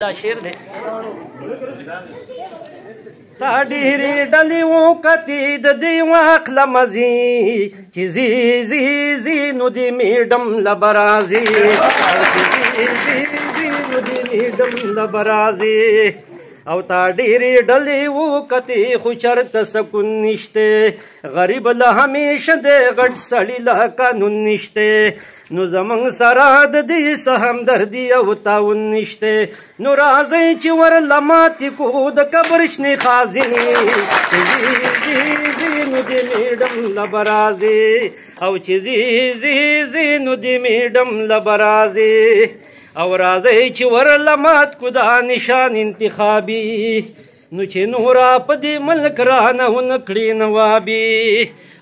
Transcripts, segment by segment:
دا شعر دی تا ډېرې ډلې وکتې د دې واقله مزي چې ځي ځي ځي نو دې میډم له به راځي نو دې میډم له به راځي او تا ډېرې ډلې وکتې خو چرته سکون نشته غریب له همیشه دی غټ سړي له قانون نشته نو زمونږ سره د دې څه همدردي او تعاون نشته نو راځئ چې ورله ماتې کړو د قبر شنې خازنې نو دې میډم له به راځي او چې ځي ځي ځي نو دې میډم له به راځي او راځئ چې ورله مات کړو دا نشان انتخابي نو چې نورا په دې ملک رانه ونه کړي نوابي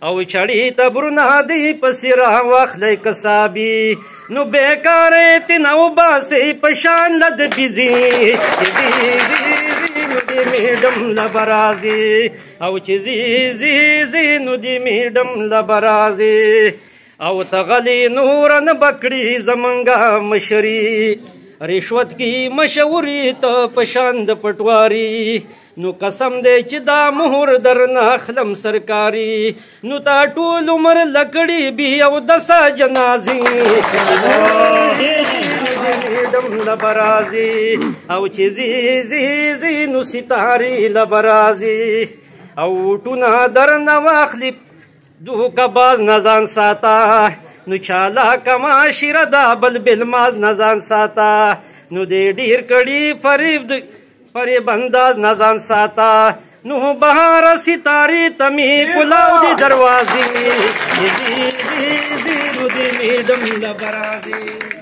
او چړې ته برونه دی پسې راواخلی کسابي نو بېکاره یې ترېنه وباسئ په شان له د بيزي نو دې میډم له به راځي او چې ځي ځي ځي نو دې میډم له به راځي او ته غلې نوره نه به کړي زمونږه مشري رشوت کی مشهوري ته په شان د پټواري نو قسم دی چې دا مهر درنه اخلم سرکاري نو تا ټول عمر لکړي بي او دسه جنازې میډم له به راځي او چې ځي ځي ځي نو ستارې له به راځي او ټونه درنه واخلي دوکه باز نه ځان ساته نو چالاکه معاشره دا بل بالماز نه ځان ساته نو دې ډېر کړي فریب انداز نه ځان ساته نو بهاره ستارې ته مې کلاو دي دروازې نو دې میډم له به راځي